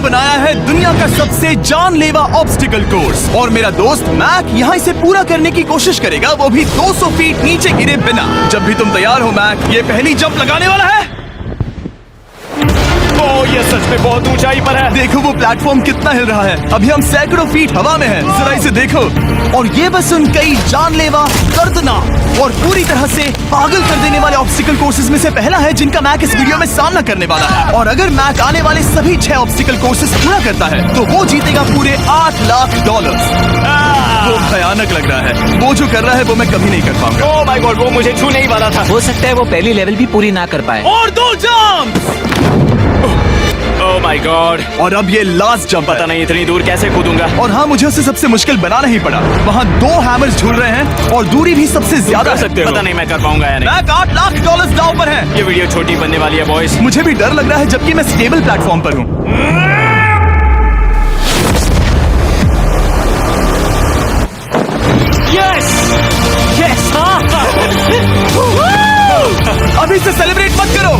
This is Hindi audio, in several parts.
बनाया है दुनिया का सबसे जानलेवा ऑब्स्टिकल कोर्स और मेरा दोस्त मैक यहाँ इसे पूरा करने की कोशिश करेगा, वो भी 200 फीट नीचे गिरे बिना। जब भी तुम तैयार हो मैक, ये पहली जंप लगाने वाला है। ओह, ये सच में बहुत ऊंचाई पर है। देखो वो प्लेटफॉर्म कितना हिल रहा है। अभी हम सैकड़ों फीट हवा में हैं। जरा इसे देखो। और ये बस उन कई जानलेवा, दर्दनाक और पूरी तरह से पागल कर देने वाले ऑब्स्टिकल कोर्सेज में से पहला है जिनका मैक इस वीडियो में सामना करने वाला है। और अगर मैक आने वाले सभी 6 ऑब्स्टिकल कोर्सेज पूरा करता है तो वो जीतेगा पूरे $8 लाख। वो भयानक लग रहा है। वो जो कर रहा है वो मैं कभी नहीं कर पाऊंगा। ओह माय गॉड, वो मुझे छूने ही वाला था। हो सकता है वो पहली लेवल भी पूरी ना कर पाए। और 2 जंप। ओह माय गॉड, और अब ये लास्ट जंप। पता नहीं इतनी दूर कैसे कूदूंगा। और हाँ, मुझे उसे सबसे मुश्किल बनाना ही पड़ा। वहाँ 2 हैमर्स झूल रहे हैं और दूरी भी सबसे ज्यादा है। पता नहीं मैं कर पाऊंगा या नहीं। मैक $8 लाख दांव पर है। ये वीडियो छोटी बनने वाली है बॉयज। मुझे भी डर लग रहा है जबकि मैं स्टेबल प्लेटफॉर्म पर हूँ। यस यस, अभी से सेलिब्रेट मत करो।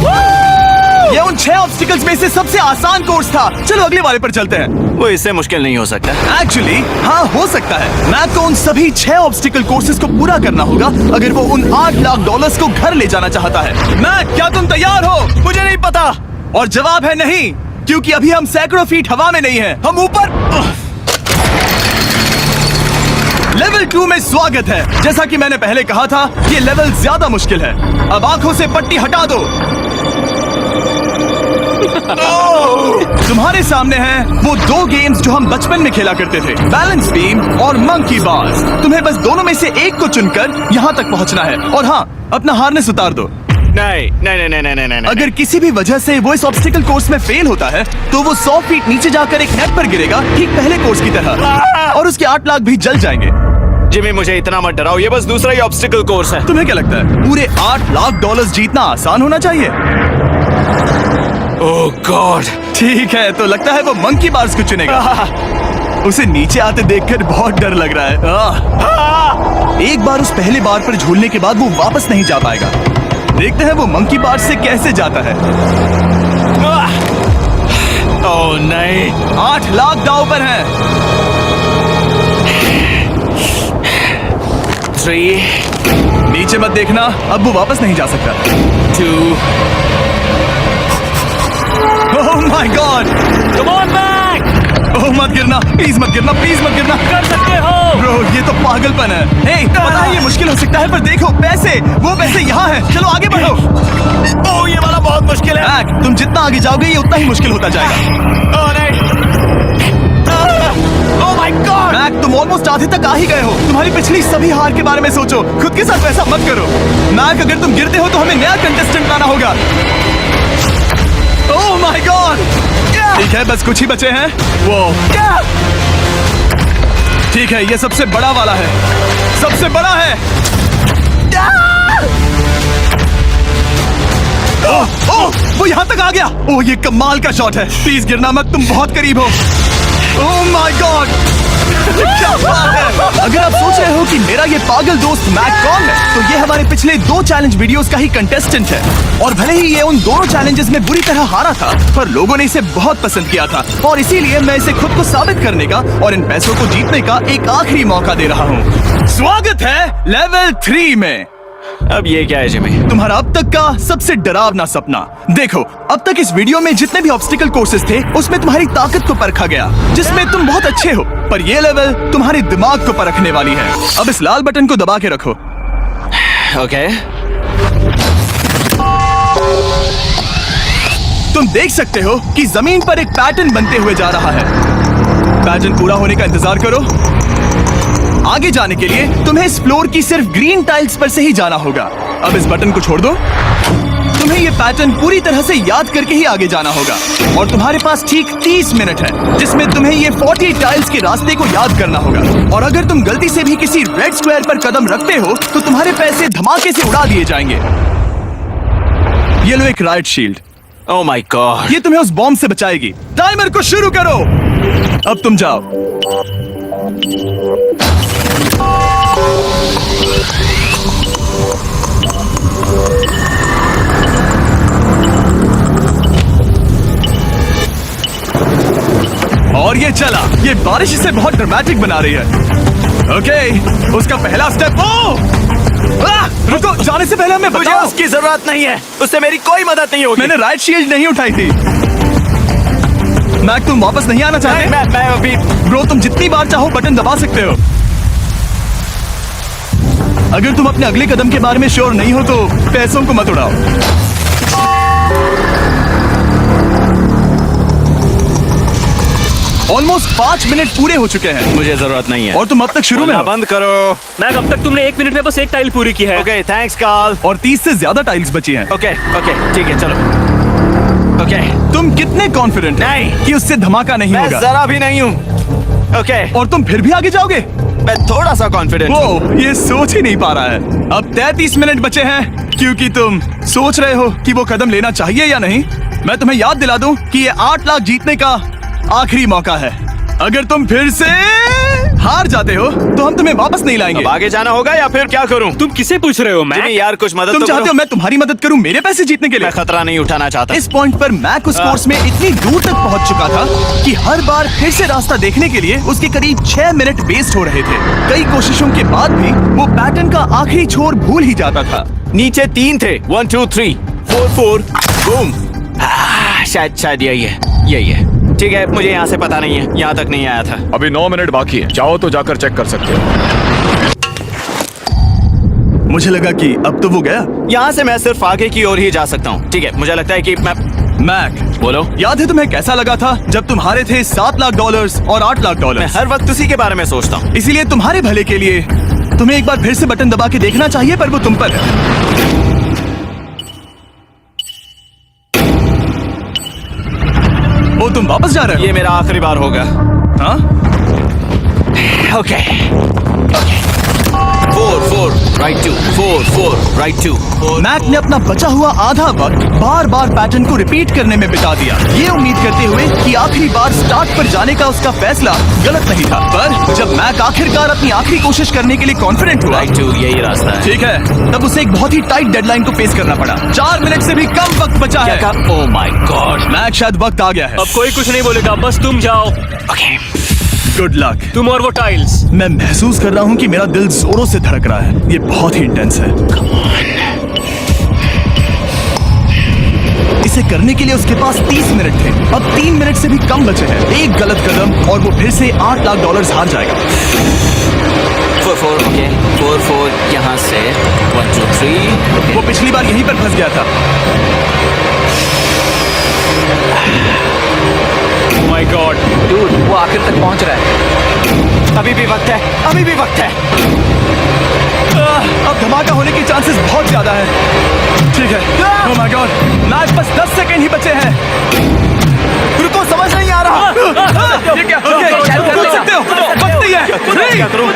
ये उन 6 ऑब्स्टिकल्स में से सबसे आसान कोर्स था। चलो अगले वाले पर चलते हैं। वो इससे मुश्किल नहीं हो सकता। एक्चुअली हाँ, हो सकता है। मैक को उन सभी 6 ऑब्स्टिकल कोर्सेज को पूरा करना होगा अगर वो उन $8 लाख को घर ले जाना चाहता है। मैक, क्या तुम तैयार हो? मुझे नहीं पता। और जवाब है नहीं, क्योंकि अभी हम सैकड़ों फीट हवा में नहीं हैं। हम ऊपर। लेवल 2 में स्वागत है। जैसा कि मैंने पहले कहा था, ये लेवल ज्यादा मुश्किल है। अब आंखों से पट्टी हटा दो। तुम्हारे सामने हैं वो 2 गेम्स जो हम बचपन में खेला करते थे, बैलेंस बीम और मंकी बार्स। तुम्हें बस दोनों में से एक को चुनकर यहाँ तक पहुँचना है। और हाँ, अपना हार्नेस उतार दो। नहीं नहीं नहीं नहीं नहीं नहीं। अगर किसी भी वजह से वो इस ऑब्स्टिकल कोर्स में फेल होता है तो वो 100 फीट नीचे जाकर एक नेट पर गिरेगा, ठीक पहले कोर्स की तरह, और उसके 8 लाख भी जल जाएंगे। जिमी, मुझे इतना मत डराओ। ये बस दूसरा ही ऑब्स्टिकल कोर्स है। तुम्हें क्या लगता है पूरे $8 लाख जीतना आसान होना चाहिए? ओह गॉड। ठीक है, तो लगता है वो मंकी बार्स को चुनेगा। उसे नीचे आते देखकर बहुत डर लग रहा है। एक बार उस पहले बार पर झूलने के बाद वो वापस नहीं जा पाएगा। देखते हैं वो मंकी बार्स से कैसे जाता है। ओह नहीं, 8 लाख दांव पर है। 3 नीचे मत देखना, अब वो वापस नहीं जा सकता। 2 oh my god, come on back. Oh मत गिरना, प्लीज मत गिरना, प्लीज मत गिरना। कर सकते हो ब्रो, ये तो पागलपन है। हे, पता है ये मुश्किल हो सकता है, पर देखो पैसे, वो पैसे यहाँ हैं। चलो आगे बढ़ो। ओह, ये वाला बहुत मुश्किल है। मैक, तुम जितना आगे जाओगे ये उतना ही मुश्किल होता जाएगा। ओह नहीं। ओह माय गॉड। मैक, तुम ऑलमोस्ट आधे तक आ ही गए हो। तुम्हारी पिछली सभी हार के बारे में सोचो। खुद के साथ वैसा मत करो। मैक, अगर तुम गिरते हो तो हमें नया कंटेस्टेंट लाना होगा। ओह माय गॉड। ठीक है, बस कुछ ही बचे हैं। वो ठीक है, ये सबसे बड़ा वाला है। सबसे बड़ा है। ओह ओह, वो यहाँ तक आ गया। ओह, ये कमाल का शॉट है। प्लीज गिरना मत, तुम बहुत करीब हो। ओह माय गॉड, क्या बात है। अगर आप सोच रहे हो कि मेरा ये पागल दोस्त मैक कौन है, तो ये हमारे पिछले 2 चैलेंज वीडियोस का ही कंटेस्टेंट है। और भले ही ये उन दोनों चैलेंजेस में बुरी तरह हारा था, पर लोगों ने इसे बहुत पसंद किया था और इसीलिए मैं इसे खुद को साबित करने का और इन पैसों को जीतने का एक आखिरी मौका दे रहा हूँ। स्वागत है लेवल 3 में। अब ये क्या है जिमी? तुम्हारा अब तक का सबसे डरावना सपना। देखो, अब तक इस वीडियो में जितने भी ऑब्स्टिकल कोर्सेज थे उसमें तुम्हारी ताकत को परखा गया, जिसमें तुम बहुत अच्छे हो। पर ये लेवल तुम्हारे दिमाग को परखने वाली है। अब इस लाल बटन को दबा के रखो। ओके। तुम देख सकते हो कि जमीन पर एक पैटर्न बनते हुए जा रहा है। पैटर्न पूरा होने का इंतजार करो। आगे जाने के लिए तुम्हें इस फ्लोर की सिर्फ ग्रीन टाइल्स पर से ही जाना होगा। अब इस बटन को छोड़ दो। तुम्हें ये पैटर्न पूरी तरह से याद करके ही आगे जाना होगा और तुम्हारे पास ठीक 30 मिनट है जिसमें तुम्हें ये 40 टाइल्स के रास्ते को याद करना होगा। और अगर तुम गलती से भी किसी रेड स्क्वायर पर कदम रखते हो तो तुम्हारे पैसे धमाके से उड़ा दिए जाएंगे। ये लो एक right shield. Oh my God, ये तुम्हें उस बॉम्ब से बचाएगी। टाइमर को शुरू करो। अब तुम जाओ। और ये चला। ये बारिश इसे बहुत ड्रामेटिक बना रही है। ओके, उसका पहला स्टेप। रुको, जाने से पहले हमें मुझे बताओ। उसकी जरूरत नहीं है, उससे मेरी कोई मदद नहीं होगी। मैंने राइट शील्ड नहीं उठाई थी। मैक, तुम वापस नहीं आना चाहते? मैं अभी ब्रो, तुम जितनी बार चाहो बटन दबा सकते हो। अगर तुम अपने अगले कदम के बारे में श्योर नहीं हो तो पैसों को मत उड़ाओ। ऑलमोस्ट 5 मिनट पूरे हो चुके हैं मुझे जरूरत नहीं है। और तुम अब तक शुरू में बोलना हो। बंद करो। मैक, अब तक तुमने 1 मिनट में बस एक टाइल पूरी की है। Okay, thanks Carl. और 30 से ज्यादा टाइल्स बची हैं। ओके ओके, ठीक है, चलो। ओके, तुम कितने कॉन्फिडेंट नहीं। कि उससे धमाका नहीं मैं होगा? जरा भी नहीं हूँ। ओके, और तुम फिर भी आगे जाओगे? मैं थोड़ा सा कॉन्फिडेंट हूँ। वो ये सोच ही नहीं पा रहा है। अब 33 मिनट बचे हैं क्योंकि तुम सोच रहे हो कि वो कदम लेना चाहिए या नहीं। मैं तुम्हें याद दिला दूं कि ये 8 लाख जीतने का आखिरी मौका है। अगर तुम फिर से हार जाते हो तो हम तुम्हें वापस नहीं लाएंगे। अब आगे जाना होगा या फिर क्या करूँ? तुम किसे पूछ रहे हो मैक? जिमी यार, कुछ मदद तुम तो चाहते हो करो। मैं तुम्हारी मदद करूं मेरे पैसे जीतने के लिए? मैं खतरा नहीं उठाना चाहता। इस पॉइंट पर मैक उस कोर्स में इतनी दूर तक पहुंच चुका था कि हर बार फिर से रास्ता देखने के लिए उसके करीब 6 मिनट वेस्ट हो रहे थे। कई कोशिशों के बाद भी वो पैटर्न का आखिरी छोर भूल ही जाता था। नीचे 3 थे। 1 2 3 4 4 बूम। शायद यही है। ठीक है, मुझे यहाँ से पता नहीं है, यहाँ तक नहीं आया था। अभी 9 मिनट बाकी है, चाहो तो जाकर चेक कर सकते हो। मुझे लगा कि अब तो वो गया। यहाँ से मैं सिर्फ आगे की ओर ही जा सकता हूँ। ठीक है, मुझे लगता है कि मैं मैक, बोलो। याद है तुम्हें कैसा लगा था जब तुम हारे थे $7 लाख और $8 लाख? मैं हर वक्त उसी के बारे में सोचता हूँ। इसीलिए तुम्हारे भले के लिए तुम्हें एक बार फिर से बटन दबा के देखना चाहिए, पर वो तुम पर है। ओ, तुम वापस जा रहे हो? ये मेरा आखिरी बार होगा। हाँ? Okay 4 4 right 2 4 4 right 2। मैक ने अपना बचा हुआ आधा वक्त बार बार पैटर्न को रिपीट करने में बिता दिया, ये उम्मीद करते हुए कि आखिरी बार स्टार्ट पर जाने का उसका फैसला गलत नहीं था। पर जब मैक आखिरकार अपनी आखिरी कोशिश करने के लिए कॉन्फिडेंट हुआ, राइट 2 यही रास्ता है। ठीक है, तब उसे एक बहुत ही टाइट डेडलाइन को फेस करना पड़ा। 4 मिनट से भी कम वक्त बचा है। ओह माय गॉड। मैक, शायद वक्त आ गया है। अब कोई कुछ नहीं बोलेगा, बस तुम जाओ। Okay, good luck. तुम और वो टाइल्स। मैं महसूस कर रहा हूँ कि मेरा दिल जोरों से धड़क रहा है। ये बहुत ही इंटेंस है। इसे करने के लिए उसके पास 30 मिनट थे। अब 3 मिनट से भी कम बचे हैं। एक गलत कदम और वो फिर से $8 लाख हार जाएगा। 4 4 ओके 4 4 यहाँ से 1 2 3। वो पिछली बार यहीं पर फंस गया था। माय गॉड, डूड, वो आखिर तक पहुंच रहा है। अभी भी वक्त है, अभी भी वक्त है। अब धमाका होने के चांसेस बहुत ज्यादा है। ठीक है। ओह माय गॉड, मैच बस 10 सेकंड ही बचे हैं। रुको, समझ नहीं आ रहा। ये क्या? शायद कर कूद लेगा। सकते हो? वक्त नहीं है। क्या करूं?